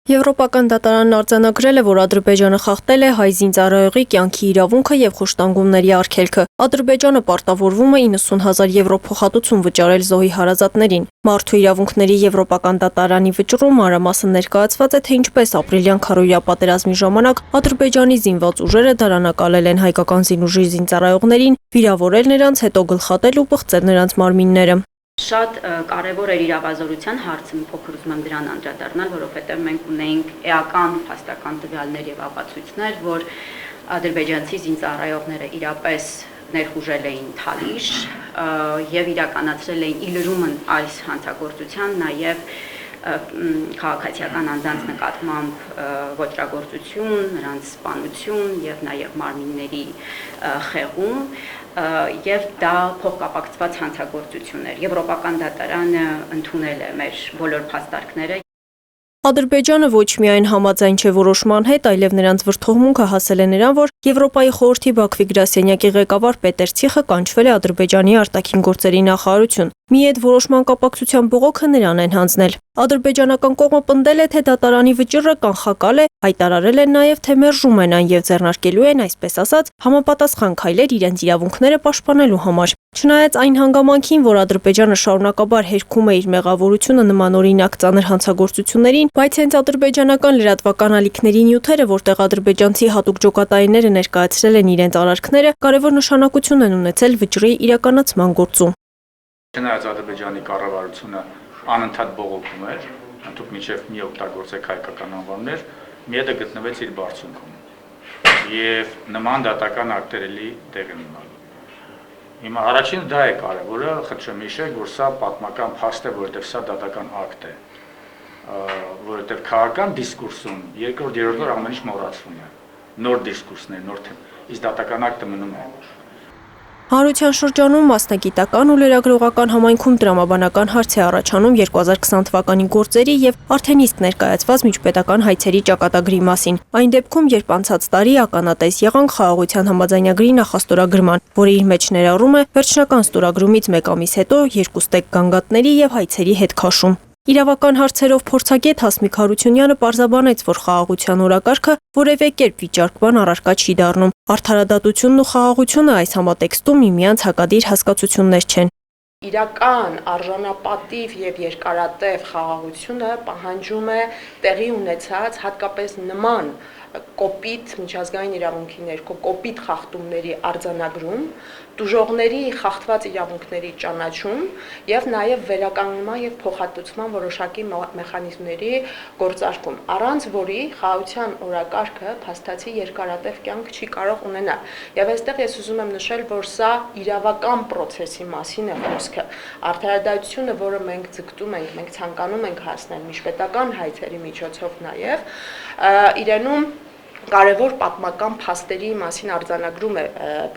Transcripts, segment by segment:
Եվրոպական դատարանն արձանագրել է, որ Ադրբեջանը խախտել է հայ զինծառայողի կյանքի իրավունքը և խոշտանգումների արգելքը։ Ադրբեջանը պարտավորվում է 90,000 եվրո փոխհատուցում վճարել զոհի հարազատներին։ Մարդու իրավունքների Եվրոպական դատարանի վճռում մանրամասն ներկայացված է, թե ինչպես ապրիլյան քառօրյա պատերազմի ժամանակ Ադրբեջանի զինված ուժերը դարանակալել են հայկական զինուժի զինծառայողներին, վիրավորել նրանց, հետո գլխատել ու պղծել նրանց մարմինները։ Շատ կարևոր էր իրավազորության հարցը, փոքր ուզում եմ դրան անդրադառնալ, որովհետև մենք ունեինք էական փաստական տվյալներ եւ ապացույցներ, որ ադրբեջանցի զինծառայողները իրապես ներխուժել էին Թալիշ եւ իրականացրել էին ի լրումն այս հանցագործության նաեւ քաղաքացիական անձանց նկատմամբ ոճրագործություն, նրանց սպանություն եւ նաեւ մարմինների խեղում եւ դա փոխկապակցված հանցագործություն էր։ Եվրոպական դատարանը ընդունել է մեր բոլոր փաստարկները։ Ադրբեջանը ոչ միայն համաձայն չէ որոշման հետ, այլև նրանց վրդովմունքը հասել է նրան, որ Եվրոպայի խորհրդի Բաքվի գրասենյակի ղեկավար Պետեր Ցիխը կանչվել է Ադրբեջանի արտաքին գործերի նախարարություն։ Մի այդ որոշման կապակցության բողոքը նրան են հանձնել։ Ադրբեջանական կողմը պնդել է, թե դատարանի վճիռը կանխակալ է, հայտարարել են նաև, թե մերժում են այն եւ ձեռնարկելու են, այսպես ասած, համապատասխան քայլեր իրենց իրավունքները պաշտպանելու համար։ Չնայած այն հանգամանքին, որ Ադրբեջանը շարունակաբար հերքում է իր մեղավորությունը նմանօրինակ ծանր հանցագործություններին, բայց հենց ադրբեջանական լրատվական ալիքների նյութերը, որտեղ ադրբեջանցի հատուկ ջոկատայինները ներկայացրել են իրենց արարքները, կարևոր նշանակություն են ունեցել վճռի իրականացման գործում։ Չնայած Ադրբեջանի կառավարությունը անընդհատ բողոքում էր, դուք մինչև մի օգտագործեք հայկական անվաններ, միեդը գտնվեց իր բարձունքում եւ նման դատական ակտեր էլի տեղ են ունենալու։ Հիմա առաջինը դա է կարևորը, խնդրեմ հիշեք, որ սա պատմական փաստ է, որովհետեւ սա դատական ակտ է, որովհետեւ քաղաքական դիսկուրսում երկրորդ, երրորդ օր ամեն ինչ մոռացվում է, նոր դիսկուրսներ, նոր թեմ, իսկ դատական ակտը մնում է։ Հանրության շրջանում մասնագիտական ու լրագրողական համայնքում տրամաբանական հարց է առաջանում 2020 թվականի գործերի եւ արդեն իսկ ներկայացված միջպետական հայցերի ճակատագրի մասին։ Այն դեպքում, երբ անցած տարի ականատես եղանք խաղաղության համաձայնագրի նախաստորագրման, որը իր մեջ ներառում է վերջնական ստորագրումից մեկ ամիս հետո երկուստեք գանգատների եւ հայցերի հետ քաշում։ Իրավական հարցերով փորձագետ Հասմիկ Հարությունյանը պարզաբանեց, որ խաղաղության օրակարգը որևէ կերպ վիճարկման առարկա չի դառնում։ Արդարադատությունն ու խաղաղությունը այս համատեքստում միմյանց հակադիր հասկացություններ չեն։ Իրական արժանապատիվ եւ երկարատև խաղաղությունը պահանջում է տեղի ունեցած հատկապես նման կոպիտ միջազգային իրավունքի ներքո կոպիտ խախտումների արձանագրում, տուժողների խախտված իրավունքների ճանաչում եւ նաեւ վերականգնման եւ փոխհատուցման որոշակի մեխանիզմների գործարկում, առանց որի խաղաղության օրակարգը փաստացի երկարատև կյանք չի կարող ունենալ։ Եվ այստեղ ես ուզում եմ նշել, որ սա իրավական process-ի մասին է խոսքը։ Արդարադատությունը, որը մենք ձգտում ենք, մենք ցանկանում ենք հասնել միջպետական հայցերի միջոցով նաեւ, իրենում կարևոր պատմական փաստերի մասին արձանագրում է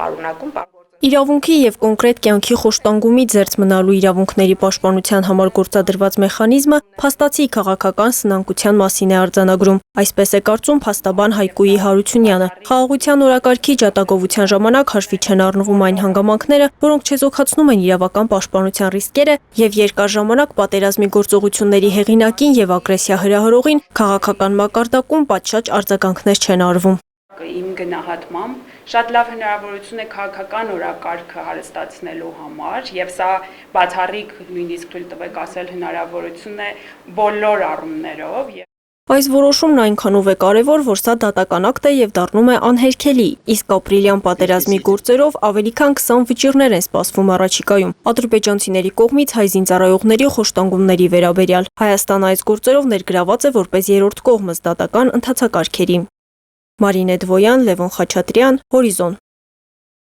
պարունակում։ Իրավունքի եւ կոնկրետ կյանքի խոշտանգումից զերծ մնալու իրավունքների պաշտպանության համար գործադրված մեխանիզմը փաստացի քաղաքական սնանկության մասին է արձանագրում։ Այսպես է կարծում փաստաբան Հայկուի Հարությունյանը։ Խաղաղության օրակարգի ջատագովության ժամանակ հաշվի չեն առնվում այն հանգամանքները, որոնք չեզոքացնում են իրավական պաշտպանության ռիսկերը եւ երկար ժամանակ պատերազմի գործողությունների հեղինակին եւ ագրեսիա հրահրողին քաղաքական մակարդակում պատշաճ արձագանքներ չեն արվում։ Իմ գնահատմամբ շատ լավ հնարավորություն է քաղաքական օրակարգը հարստացնելու համար եւ սա բացառիկ նույնիսկ թույլ տվեք ասել հնարավորություն է բոլոր առումներով։ Այս որոշումն այնքանով է կարևոր, որ սա դատական ակտ է եւ դառնում է անհերքելի, իսկ ապրիլյան պատերազմի գործերով ավելի քան 20 վճիռներ են սպասվում առաջիկայում ադրբեջանցիների կողմից հայ զինծառայողների խոշտանգումների վերաբերյալ։ Հայաստանը այս գործերով ներգրաված է որպես երրորդ կողմս դատական ընթացակարգերի։ Մարինե Դվոյան, Լևոն Խաչատրյան, Հորիզոն։